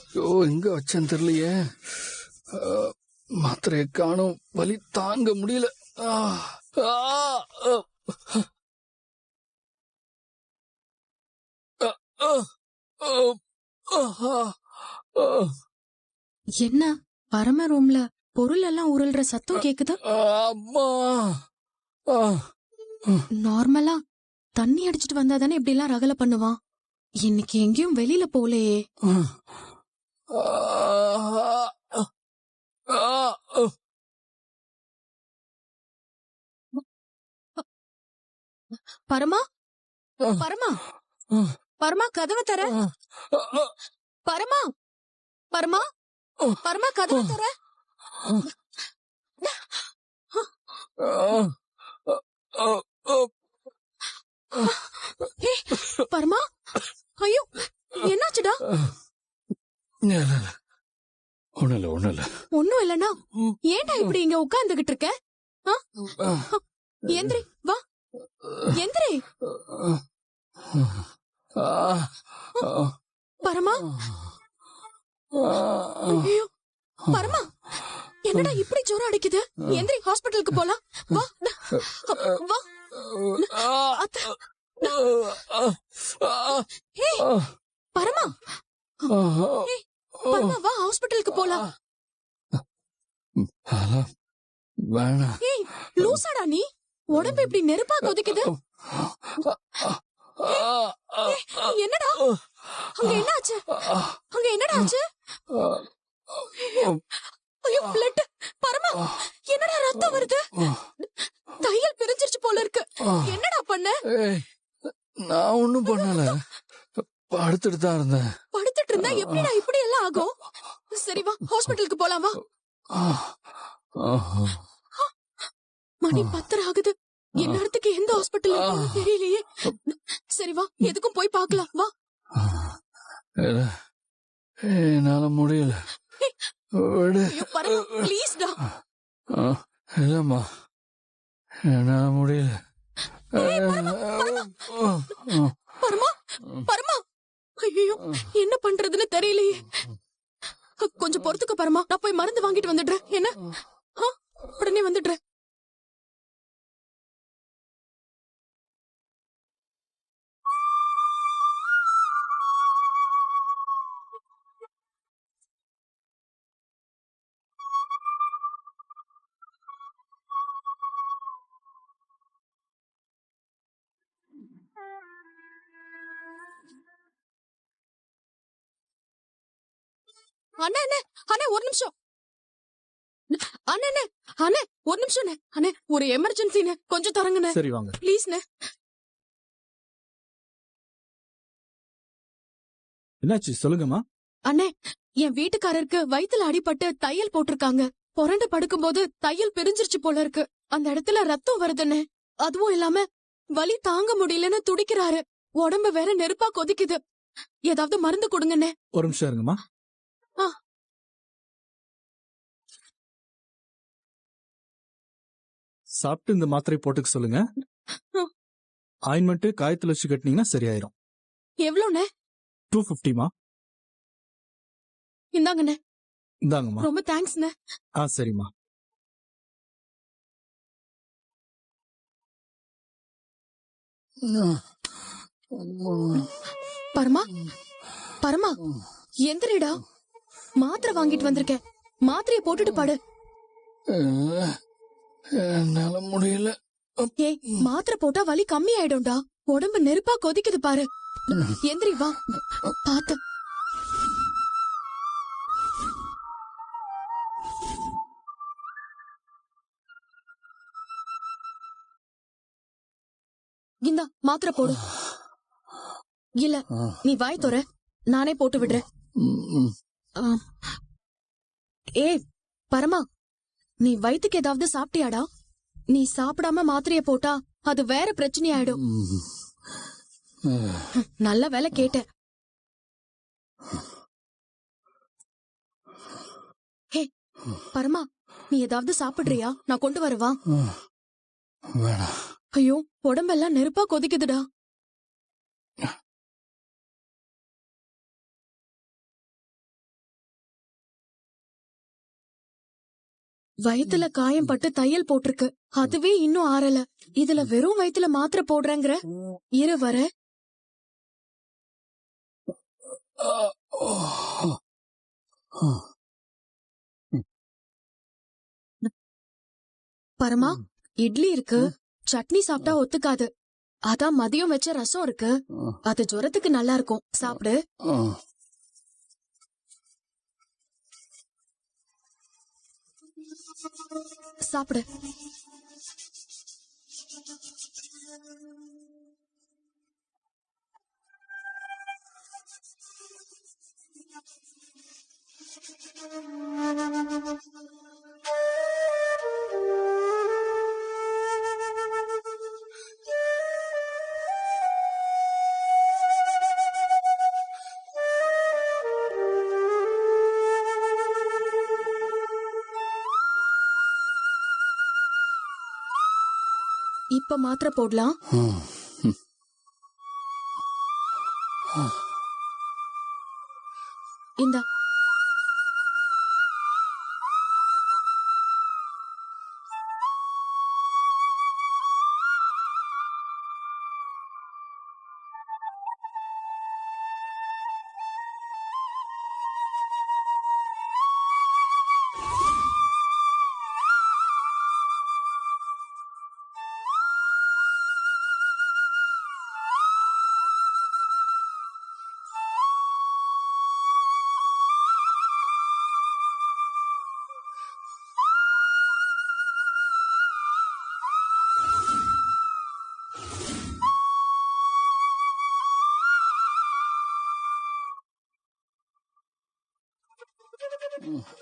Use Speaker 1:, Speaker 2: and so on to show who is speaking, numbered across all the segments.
Speaker 1: ஐயோ, எங்க வச்சேன்னு தெரியலையே. மாத்திரையை காணும், வலி தாங்க முடியல.
Speaker 2: என்ன பரம ரூம்ல பொருள் எல்லாம் உருள்ற சத்தம் கேக்குது?
Speaker 1: அம்மா,
Speaker 2: நார்மலா தண்ணி அடிச்சிட்டு வந்தாதானே இப்படி எல்லாம் ரகலை பண்ணுவான். இன்னைக்கு எங்கேயும் வெளியில போலையே. பரமா, பரமா, பரமா கதவை தர. பரமா, பரமா, பரமா கதவை தர. பரமா, ஐயோ என்னாச்சுடா? ஒண்ணும் இல்லனா ஏன்டா இப்படி இங்க உட்கார்ந்துகிட்டு இருக்க? எந்திரி வா, எந்திரி. பரமா, ஐயோ பரமா, என்னடா இப்படி ஜோரம் அடிக்குது? எந்திரி, ஹாஸ்பிட்டலுக்கு போலாம். வா வா. பரமா, பரமா வா, ஹாஸ்பிட்டலுக்கு போலாம். ஏய் லூசாடா நீ? உடம்பு இப்படி நெருப்பா கொதிக்குது. என்னடா அங்க என்ன ஆச்சு? அங்க என்னடா ஆச்சு? ஐயோ பிளட். பரமா, என்னடா ரத்தம் வருது? தையல் பிரிஞ்சிருச்சு போல இருக்கு. என்னடா பண்ண?
Speaker 1: நான் ஒண்ணும் பண்ணல, படுத்துட்டு தான் இருந்தேன்.
Speaker 2: படுத்துட்டு இருந்தா எப்படிடா இப்படி எல்லாம் ஆகும்? சரி வா, ஹாஸ்பிட்டலுக்கு போலாம் வா. மணி 10 ஆகுது. இந்நேரத்துக்கு எந்த ஹாஸ்பிட்டல் தெரியலையே. சரி வா, எதுக்கும் போய் பார்க்கலாம் வா.
Speaker 1: என்னால முடியல.
Speaker 2: ப்ளீஸ்டா.
Speaker 1: இல்லம்மா, என்னால முடியல.
Speaker 2: பரமா, பரமா, ஐயோ என்ன பண்றதுன்னு தெரியலையே. கொஞ்சம் பொறுத்துக்க பரமா, நான் போய் மருந்து வாங்கிட்டு வந்துடுறேன். என்ன? உடனே வந்துடுறேன். அண்ணே அண்ணே அண்ணே ஒரு நிமிஷம். அண்ணே அண்ணே அண்ணே ஒரு நிமிஷம் அண்ணே, ஒரு எமர்ஜென்சின்னு கொஞ்சம் தரங்கண்ணே.
Speaker 3: சரி வாங்க.
Speaker 2: ப்ளீஸ்ண்ணே.
Speaker 3: என்னாச்சு சொல்லுங்கம்மா.
Speaker 2: அண்ணே, என் வீட்டுக்காரருக்கு வயித்துல அடிபட்டு தையல் போட்டிருக்காங்க. புரண்டு படுக்கும்போது தையல் பிரிஞ்சிருச்சு போல இருக்கு. அந்த இடத்துல ரத்தம் வருதுண்ணே. அதுவும் இல்லாம வலி தாங்க முடியலன்னு துடிக்கிறாரு. உடம்பு வேற நெருப்பா கொதிக்குது. ஏதாவது மருந்து கொடுங்கண்ணே.
Speaker 3: ஒரு நிமிஷம் இருங்கம்மா. சாப்பிட்டு இந்த மாத்திரை போட்டுக்க சொல்லுங்க. ஆயின்மெண்ட் காயத்துல வச்சு கட்டினீங்கன்னா சரியாயிரும்.
Speaker 2: எவ்வளவுண்ணே?
Speaker 3: 250மா.
Speaker 2: இந்தாங்கண்ணே.
Speaker 3: இந்தாங்கம்மா.
Speaker 2: ரொம்ப தேங்க்ஸ்ண்ணே.
Speaker 3: சரிம்மா.
Speaker 2: பரமா, பரமா எந்திரிடா. மாத்திரை வாங்கிட்டு வந்திருக்கேன். மாத்திரையை போட்டுட்டு பாடு.
Speaker 1: என்னால முடியல.
Speaker 2: ஏய், மாத்திரை போட்டா வலி கம்மி ஆயிடும்டா. உடம்பு நெருப்பா கொதிக்குது பாரு. எந்திரி வா, பாத்து. இந்தா மாத்திரை போடு. இல்ல நீ வாய் தோற, நானே போட்டு விடுறேன். ஏய் பரமா, நீ வயித்துக்கு ஏதாவது சாப்பிட்டியாடா? நீ சாப்பிடாம மாத்திரைய போட்டா அது வேற பிரச்சனை ஆயிடும். நல்ல வேலை கேட்ட. ஹே பரமா, நீ ஏதாவது சாப்பிடுறியா? நான் கொண்டு வரவா? ஐயோ, உடம்பெல்லாம் நெருப்பா கொதிக்குதுடா. வயித்துல காயம் பட்டு தையல் போட்டிருக்கு. அதுவே இன்னும் ஆறல. இதுல வெறும் வயித்துல மாத்திரை போடுறேங்கிற. இரு வர. பரமா, இட்லி இருக்கு. சட்னி சாப்பிட்டா ஒத்துக்காது. அதான் மதியம் வச்ச ரசம் இருக்கு. அது ஜுரத்துக்கு நல்லா இருக்கும். சாப்பிடு. சாப்பிடு. இப்ப மாத்திரை போடலாம். இந்தா.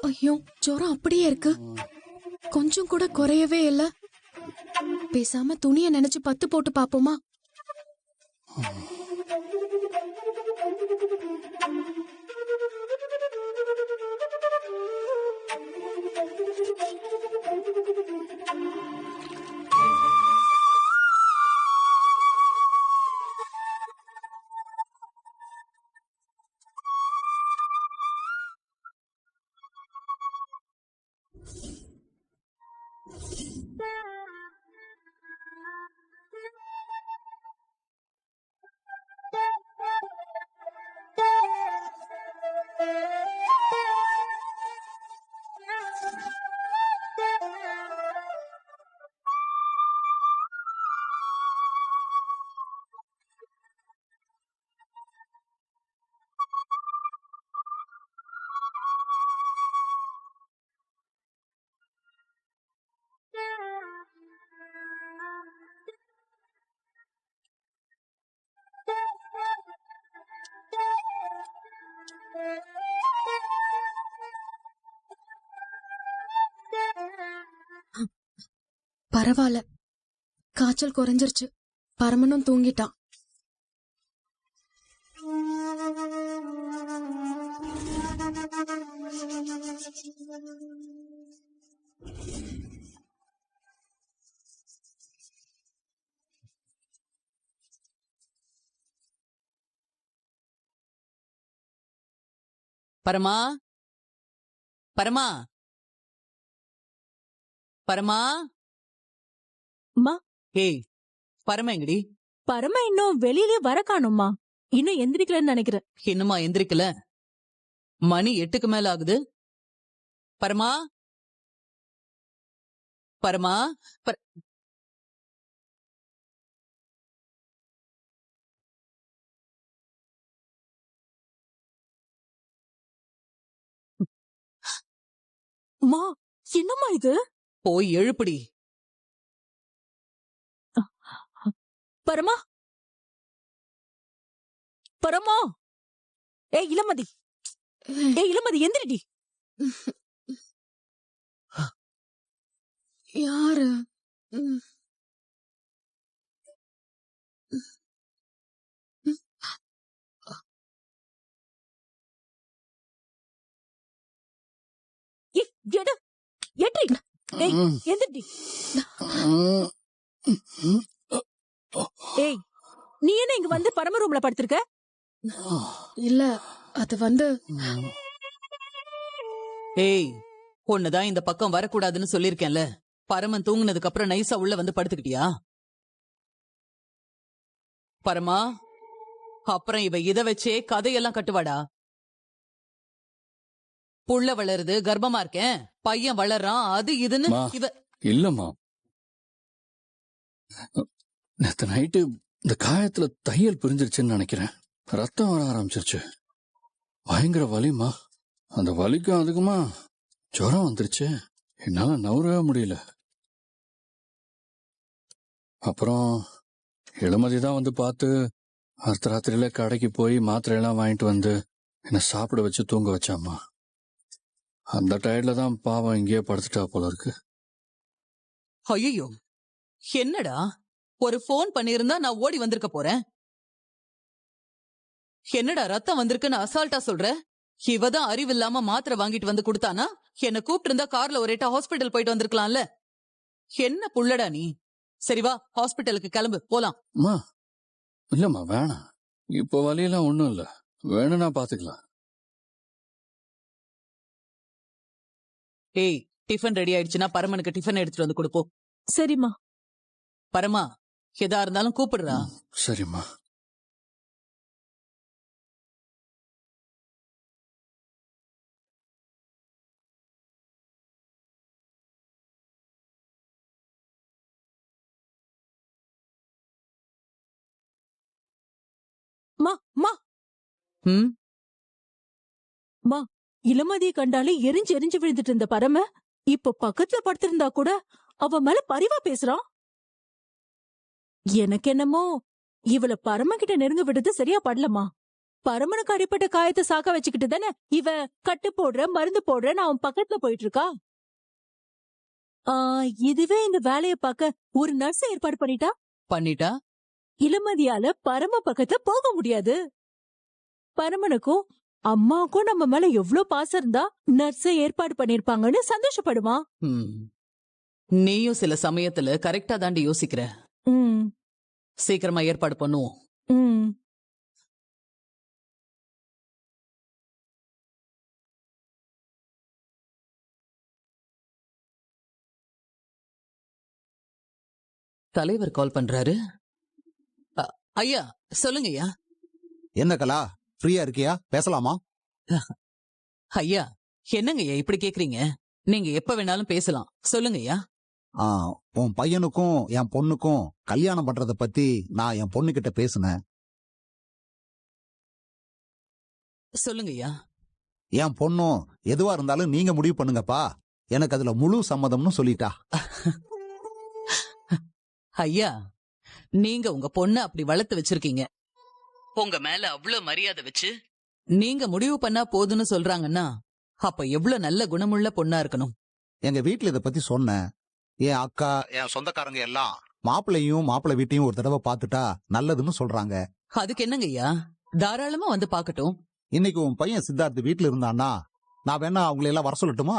Speaker 2: ஐயோ, ஜுரம் அப்படியே இருக்கு. கொஞ்சம் கூட குறையவே இல்ல. பேசாம துணிய நினைச்சு பத்து போட்டு பாப்போமா? பரவாயில்ல, காய்ச்சல் குறைஞ்சிருச்சு. பரமனும் தூங்கிட்டான்.
Speaker 4: பரமா, பரமா, பரமா.
Speaker 5: அம்மா,
Speaker 4: ஏய், பரமா எங்கடி?
Speaker 5: பரம இன்னும் வெளியிலே வர காணும்மா. இன்னும் எந்திரிக்கலன்னு நினைக்கிறேன்.
Speaker 4: இன்னுமா எந்திரிக்கல? மணி 8க்கு மேல ஆகுது. பரமா, பரமா,
Speaker 5: அம்மா, என்னம்மா இது?
Speaker 4: போய் எழுப்புடி.
Speaker 5: பரமா, பரமா. ஏய் இளமதி, ஏய் இளமதி, எந்திரிடி.
Speaker 2: யாரு?
Speaker 5: ஏய் எடு, எந்திரி. ஏய் எந்திரிடி. ஏய், நீ என்ன இங்க வந்து பரம ரூம்ல படுத்திருக்க?
Speaker 2: இல்ல, அது வந்து
Speaker 4: ஏய், ஒண்ணுதான் இந்த பக்கம் வரக்கூடாதுன்னு சொல்லிருக்கேன்ல. பரமன் தூங்குனதுக்கு அப்புறம் நைஸா உள்ள வந்து படுத்துக்கிட்டியா? பரமா, அப்புறம் இவ இத வச்சே கதையெல்லாம் கட்டுவாடா. புள்ள வளருது, கர்ப்பமா இருக்கேன், பையன் வளர்றான், அது இதுன்னு
Speaker 1: மா.
Speaker 4: இவ.
Speaker 1: இல்லம்மா, நேத்து நைட்டு இந்த காயத்துல தையல் பிரிஞ்சிருச்சுன்னு நினைக்கிறேன். ரத்தம் வர ஆரம்பிச்சிருச்சு. பயங்கர வலிமா. அந்த வலிக்கும் அதுக்குமா ஜுரம் வந்துருச்சு. என்னால நவரவே முடியல. அப்புறம் இளமதி தான் வந்து பார்த்து அர்த்தராத்திரியில கடைக்கு போய் மாத்திரையெல்லாம் வாங்கிட்டு வந்து என்னை சாப்பிட வச்சு தூங்க வச்சாம்மா. அந்த டயர்ட்ல தான் பாவம் இங்கேயே படுத்துட்டா போல இருக்கு.
Speaker 4: ஐயோ, என்னடா, ஒரு போன் பண்ணிருந்தா நான் ஓடி வந்திருக்க போறேன். என்னடா ரத்தம் வந்திருக்குன்னு அசால்ட்டா சொல்ற? இவதான் அறிவில்லாம மாத்திரை வாங்கிட்டு வந்து கொடுத்தானா? என்ன கூப்பிட்டு இருந்தா கார்ல ஒரேட்டா ஹாஸ்பிட்டல் போயிட்டு வந்திருக்கலாம்ல. என்ன புள்ளடா நீ? சரி வா, ஹாஸ்பிட்டலுக்கு கிளம்பு, போலாம்.
Speaker 1: அம்மா, இல்லம்மா வேணாம். இப்போ வலியெல்லாம் ஒண்ணும் இல்ல. வேணும்னா பாத்துக்கலாம்.
Speaker 4: ஏய், டிஃபன் ரெடி ஆயிடுச்சுன்னா பரமனுக்கு டிஃபன் எடுத்துட்டு வந்து கொடுப்போம்.
Speaker 5: சரிம்மா.
Speaker 4: பரமா, எதா இருந்தாலும் கூப்பிடுறா.
Speaker 1: சரிம்மா.
Speaker 5: மா மா
Speaker 4: ம்,
Speaker 5: மா, இளமதியை கண்டாலே எரிஞ்சு எரிஞ்சு விழுந்துட்டு இருந்த பரம இப்ப பக்கத்துல படுத்திருந்தா கூட அவ மேல பரிவா பேசுறான். எனக்கு என்னமோ இவள பரம கிட்ட நெருங்க விடுறது சரியா படலமா. பரமனுக்கு அடிப்பட்ட காயத்தை சாக்க வச்சுக்கிட்டு தானே இவ கட்டு போடுற மருந்து போடுறன்னு அவன் பக்கத்துல போயிட்டு இருக்கா. இதுவே இந்த வேலைய பார்க்க ஒரு நர்ஸ் ஏற்பாடு
Speaker 4: பண்ணிட்டா
Speaker 5: இளமதியால பரம பக்கத்துல போக முடியாது. பரமனுக்கும் அம்மாவுக்கும் நம்ம மேல எவ்வளவு பாசம் இருந்தா நர்ஸ ஏற்பாடு பண்ணிருப்பாங்கன்னு சந்தோஷப்படுமா.
Speaker 4: ம். நீயும் சில சமயத்துல கரெக்டா தாண்டி யோசிக்கிற.
Speaker 5: ம்
Speaker 4: சீக்கிரமா ஏற்பாடு பண்ணுவோம்.
Speaker 5: ம்
Speaker 4: தலைவர் கால் பண்றாரு. ஐயா சொல்லுங்க ஐயா.
Speaker 6: என்ன கலா, ஃப்ரீயா இருக்கியா? பேசலாமா?
Speaker 4: ஐயா என்னங்க ஐயா இப்படி கேக்குறீங்க? நீங்க எப்ப வேணாலும் பேசலாம், சொல்லுங்க ஐயா.
Speaker 6: உன் பையனுக்கும் என் பொண்ணுக்கும் கல்யாணம் பண்றத பத்தி நான் என் பொண்ணுகிட்ட பேசினேன்.
Speaker 4: சொல்லுங்க ஐயா.
Speaker 6: என் பொண்ணும் எதுவா இருந்தாலும் நீங்க முடிவு பண்ணுங்கப்பா, எனக்கு அதுல முழு சம்மதம்னு சொல்லிட்டா.
Speaker 4: ஐயா, நீங்க உங்க பொண்ண அப்படி வளர்த்து வச்சிருக்கீங்க. உங்க மேல அவ்வளவு மரியாதை வச்சு நீங்க முடிவு பண்ணா போதுன்னு சொல்றாங்கன்னா அப்ப எவ்வளவு நல்ல குணமுள்ள பொண்ணா இருக்கணும்.
Speaker 6: எங்க வீட்டுல இத பத்தி சொன்னேன். என் அக்கா, என் சொந்தக்காரங்க எல்லாம் மாப்பிள்ளையும் மாப்பிள்ளை வீட்டையும் ஒரு தடவை பாத்துட்டா நல்லதுன்னு சொல்றாங்க.
Speaker 4: அதுக்கு என்னங்க ஐயா, தாராளமா வந்து பாக்கட்டும்.
Speaker 6: இன்னைக்கு உன் பையன் சித்தார்த் வீட்டுல இருந்தான்னா நான் வேணா அவங்களை எல்லாம் வர சொல்லட்டுமா?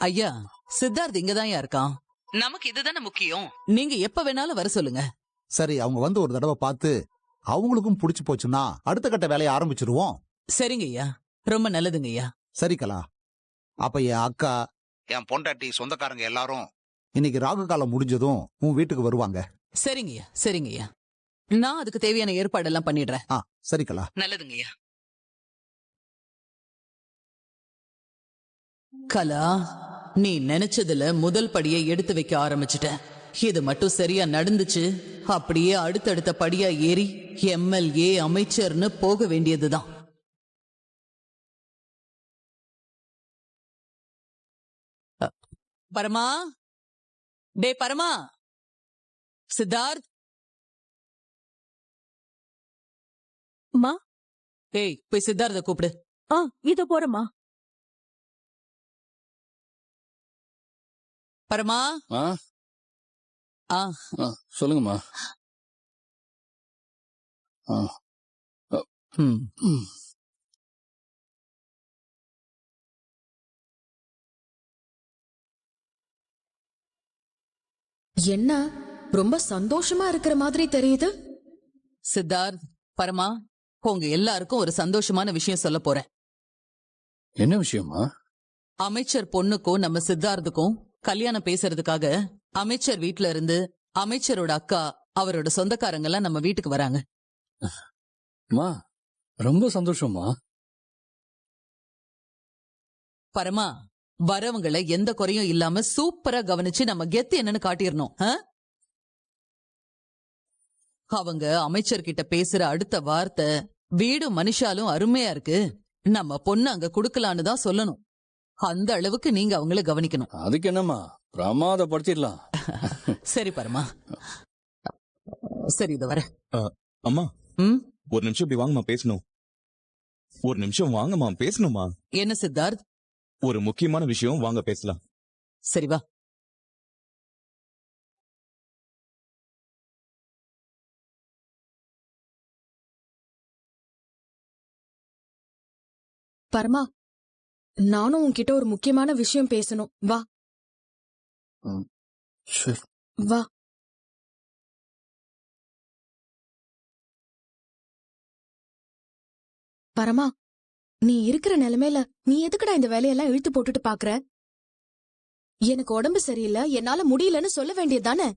Speaker 4: ஐயா, சித்தார்த் இங்கதான் இருக்கான். நமக்கு இதுதானே முக்கியம். நீங்க எப்ப வேணாலும் வர சொல்லுங்க.
Speaker 6: சரி, அவங்க வந்து ஒரு தடவை பார்த்து அவங்களுக்கும் புடிச்சு போச்சுன்னா அடுத்த கட்ட வேலையை ஆரம்பிச்சிருவோம்.
Speaker 4: சரிங்க ஐயா, ரொம்ப நல்லதுங்க ஐயா.
Speaker 6: சரி கலா, அப்ப என் அக்கா, என் பொண்டாட்டி, சொந்தக்காரங்க எல்லாரும் இன்னைக்கு ராகு காலம் முடிஞ்சதும் உன் வீட்டுக்கு வருவாங்க.
Speaker 4: சரிங்க ஐயா, சரிங்க ஐயா. நான் அதுக்கு தேவையான ஏற்பாடெல்லாம் பண்ணிடுறேன்.
Speaker 6: சரி கலா.
Speaker 4: நல்லதுங்க ஐயா. கலா, நீ நினைச்சதுல முதல் படியை எடுத்து வைக்க ஆரம்பிச்சிட்ட. இது மட்டும் சரியா நடந்துச்சு, அப்படியே அடுத்தடுத்த படியா ஏறி எம்எல்ஏ அமைச்சர்னு போக வேண்டியதுதான். பரமா, டே பரமா, சித்தார்த்.
Speaker 5: மா,
Speaker 4: ஏய், போய் சித்தார்த்த கூப்பிடு.
Speaker 5: இத போறமா.
Speaker 4: பரமா.
Speaker 1: சொல்லுங்கம்மா.
Speaker 2: என்ன ரொம்ப சந்தோஷமா இருக்கிற மாதிரி தெரியுது.
Speaker 4: சித்தார்த், பரமா, உங்க எல்லாருக்கும் ஒரு சந்தோஷமான விஷயம் சொல்ல போறேன்.
Speaker 1: என்ன விஷயமா?
Speaker 4: அமைச்சர் பொண்ணுக்கும் நம்ம சித்தார்த்துக்கும் கல்யாணம் பேசுறதுக்காக அமைச்சர் வீட்ல இருந்து அமைச்சரோட அக்கா அவரோட சொந்தக்காரங்க எல்லாம் நம்ம வீட்டுக்கு வராங்க.
Speaker 1: அம்மா ரொம்ப சந்தோஷம்மா.
Speaker 4: பரமா, வரவங்களை எந்த குறையும் இல்லாம சூப்பரா கவனிச்சு நம்ம கெத்து என்னன்னு காட்டிடணும். அவங்க அமைச்சர்கிட்ட பேசுற அடுத்த வார்த்தை, வீடு மனுஷாலும் அருமையா இருக்கு, நம்ம பொண்ணு அங்க குடுக்கலான்னு தான் சொல்லணும். அந்த அளவுக்கு நீங்க அவங்கள கவனிக்கணும்.
Speaker 1: அதுக்கு என்னம்மா, பிரமாதப்படுத்திடலாம்.
Speaker 4: சரி பரமா, சரி இத வர.
Speaker 7: அம்மா
Speaker 4: ம்,
Speaker 7: ஒரு நிமிஷம் இப்படி வாங்கம்மா பேசணும். ஒரு நிமிஷம் வாங்கம்மா பேசணுமா.
Speaker 4: என்ன சித்தார்த்?
Speaker 7: ஒரு முக்கியமான விஷயம், வாங்க பேசலாம்.
Speaker 4: சரி வா.
Speaker 2: பரமா, நானும் உன்கிட்ட ஒரு முக்கியமான விஷயம் பேசணும். வா
Speaker 1: சரி.
Speaker 2: வா. பரமா, நீ இருக்கிற நிலைமையில நீ எதுக்குடா இந்த வேலையெல்லாம் இழுத்து போட்டுட்டு பாக்குற? எனக்கு உடம்பு சரியில்லை, என்னால முடியலன்னு சொல்ல வேண்டியதுதானே?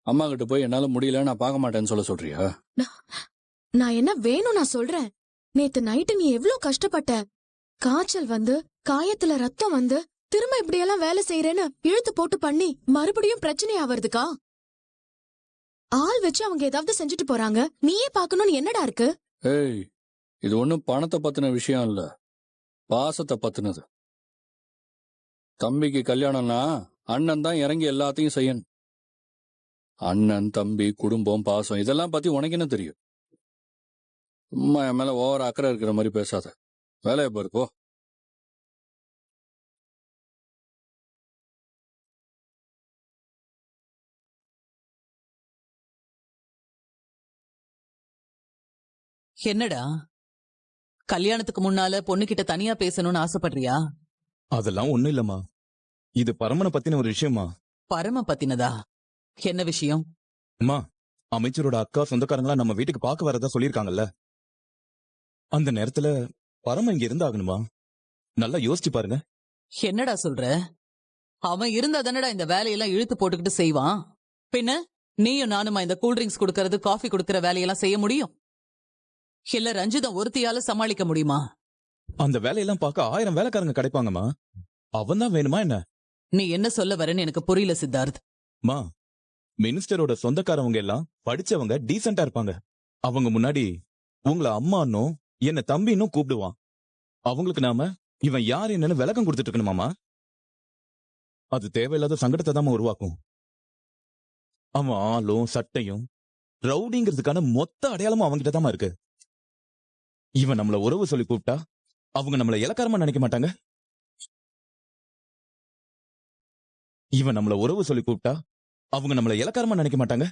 Speaker 1: அம்மா கிட்ட போய் என்னால முடியல, நான் பார்க்க மாட்டேன்னு சொல்ல சொல்றியா?
Speaker 2: நான் என்ன வேணும் நான் சொல்றேன். நேத்து நைட்டு நீ எவ்ளோ கஷ்டப்பட்ட. காய்ச்சல் வந்து காயத்துல ரத்தம் வந்து திரும்ப இப்படியெல்லாம் வேலை செய்யறேன்னு இழுத்து போட்டு பண்ணி மறுபடியும் பிரச்சனை ஆவறதுக்கா? ஆள் வச்சு அவங்க ஏதாவது செஞ்சுட்டு போறாங்க, நீயே பாக்கணும்னு என்னடா இருக்கு?
Speaker 1: ஏய், இது ஒண்ணும் பணத்தை பத்தின விஷயம் இல்ல, பாசத்தை பத்தினது. தம்பிக்கு கல்யாணம்னா அண்ணன் தான் இறங்கி எல்லாத்தையும் செய்யணும். அண்ணன், தம்பி, குடும்பம், பாசம் இதெல்லாம் பத்தி உனக்கு என்ன தெரியும்? சும்மா என் மேல ஓவர் அக்கறை இருக்கிற மாதிரி பேசாத. வேலையை பாரு போ.
Speaker 4: என்னடா, கல்யாணத்துக்கு முன்னால பொண்ணுகிட்ட தனியா பேசணும்னு ஆசைப்படுறியா?
Speaker 7: அதெல்லாம் ஒண்ணும் இல்லம்மா, இது பரமனை பத்தின ஒரு விஷயமா.
Speaker 4: பரம பத்தினதா? என்ன விஷயம்?
Speaker 7: அம்மா, அமைச்சரோட அக்கா சொந்தக்காரங்களா நம்ம வீட்டுக்கு பார்க்க வரதா சொல்லிருக்காங்கல்ல. அந்த நேரத்துல பரம இங்க இருந்தாகணுமா? நல்லா யோசிச்சு பாருங்க.
Speaker 4: என்னடா சொல்ற? அவன் இருந்தா தானடா இந்த வேலையெல்லாம் இழுத்து போட்டுக்கிட்டு செய்வான். பின்ன நீயும் நானுமா இந்த கூல்ட்ரிங்க்ஸ் குடுக்கறது, காஃபி குடுக்கற வேலையெல்லாம் செய்ய முடியும்? இல்ல ரஞ்சிதம் ஒருத்தியால சமாளிக்க முடியுமா?
Speaker 7: அந்த வேலையெல்லாம் பார்க்க 1000 வேலைக்காரங்க கிடைப்பாங்கம்மா. அவன் தான் வேணுமா என்ன?
Speaker 4: நீ என்ன சொல்ல வரேன்னு எனக்கு புரியல சித்தார்த்.
Speaker 7: மா, மினிஸ்டரோட சொந்தக்காரவங்க எல்லாம் படிச்சவங்க, டீசெண்டா இருப்பாங்க. அவங்க முன்னாடி உங்களை அம்மான்னும் என்ன தம்பின்னும் கூப்பிடுவான். அவங்களுக்கு நாம இவன் யார் என்னன்னு விளக்கம் கொடுத்துட்டு இருக்கணுமாமா? அது தேவையில்லாத சங்கடத்தை தான் உருவாக்கும். அவன் ஆளும் சட்டையும் ரவுடிங்கிறதுக்கான மொத்த அடையாளமும் அவங்கிட்ட தான் இருக்கு. இவன் நம்மள உறவு சொல்லி கூப்பிட்டா அவங்க நம்மள இலக்காரமா நினைக்க மாட்டாங்க. இவன் நம்மள உறவு சொல்லி கூப்பிட்டா அவங்க நம்மள இலக்காரமா நினைக்க மாட்டாங்க.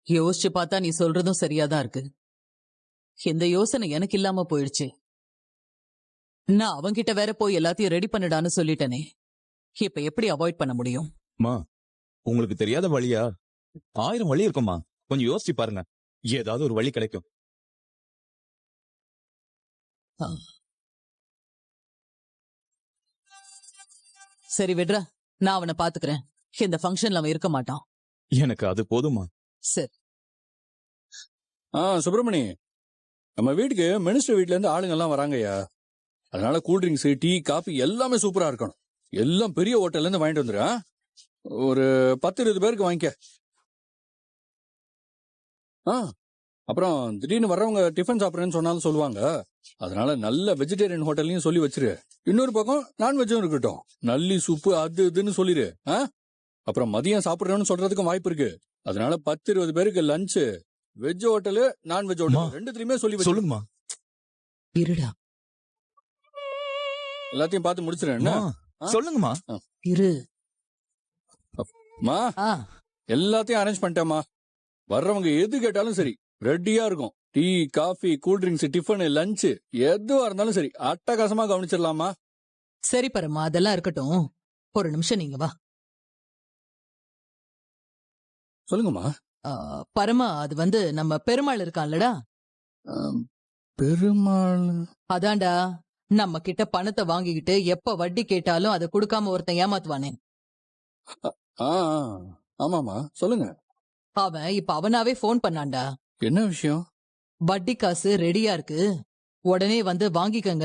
Speaker 4: யோசிச்சு பார்த்தா நீ சொல்றதும் சரியாதான் இருக்கு. இந்த யோசனை எனக்கு இல்லாம போயிடுச்சு. நான் அவன்கிட்ட வேற போய் எல்லாத்தையும் ரெடி பண்ணிடான்னு சொல்லிட்டனே, இப்ப எப்படி அவாய்ட் பண்ண முடியும்?
Speaker 7: மா, உங்களுக்கு தெரியாத வழியா? 1000 வழி இருக்குமா, கொஞ்சம் யோசிச்சு பாருங்க. ஏதாவது ஒரு வழி கிடைக்கும்.
Speaker 4: சரி விட்றா, நான் அவனை பாத்துக்கிறேன். இந்த ஃபங்க்ஷன்ல அவன் இருக்க மாட்டான்.
Speaker 7: எனக்கு அது போதுமா.
Speaker 4: சரி.
Speaker 1: சுப்பிரமணி, நம்ம வீட்டுக்கு மினிஸ்டர் வீட்ல இருந்து ஆளுங்க எல்லாம் வராங்கய்யா. அதனால கூல்ட்ரிங்க்ஸ், டீ, காபி எல்லாமே சூப்பரா இருக்கணும். எல்லாம் பெரிய ஹோட்டல்ல இருந்து வாங்கிட்டு வந்துரு. ஒரு 10-20 பேருக்கு வாங்கிக்க. அப்புறம் திடீர்னு வர்றவங்க டிஃபன் சாப்பிட்றேன்னு சொன்னாலும் சொல்லுவாங்க. அதனால நல்ல வெஜிடேரியன் ஹோட்டல்லையும் சொல்லி வச்சிரு. இன்னொரு பக்கம் நான்வெஜ்ஜும் இருக்கட்டும். நல்லி சூப்பு அது இதுன்னு சொல்லிரு. அப்புறம் மதியம் சாப்பிடுறேன்னு சொல்றதுக்கும் வாய்ப்பு இருக்கு. அதனால 10-20 பேருக்கு lunch veg hotel, non veg hotel ரெண்டுத்துலயுமே சொல்லி
Speaker 7: சொல்லுங்கம்மா.
Speaker 4: இருடா,
Speaker 1: எல்லாத்தையும் பார்த்து முடிச்சிருக்கேன்.
Speaker 7: சொல்லுங்கம்மா.
Speaker 4: இரு.
Speaker 1: எல்லாத்தையும் அரேஞ்ச் பண்ணிட்டேம்மா. வர்றவங்க எது கேட்டாலும் சரி ரெடியா இருக்கும். Tea, coffee, cool drinks, tiffin, lunch எதுவா இருந்தாலும் சரி அட்டகாசமா கவனிச்சிடலாமா?
Speaker 4: சரி பரமா, அதெல்லாம் இருக்கட்டும். ஒரு நிமிஷம் நீங்க வா.
Speaker 1: சொல்லுங்கம்மா.
Speaker 4: பரமா, அது வந்து நம்ம பெருமாள் இருக்கான்லடா,
Speaker 1: பெருமாள்.
Speaker 4: அதான்டா, நம்ம கிட்ட பணத்தை வாங்கிக்கிட்டு எப்ப வட்டி கேட்டாலும் அதை கொடுக்காம ஒருத்தன் ஏமாத்துவானே,
Speaker 1: ஆ ஆ, ஆமாமா, சொல்லுங்க.
Speaker 4: அவன் இப்ப அவனாவே போன் பண்ணான்டா.
Speaker 1: என்ன விஷயம்?
Speaker 4: வட்டி காசு ரெடியா இருக்கு, உடனே வந்து வாங்கிக்கங்க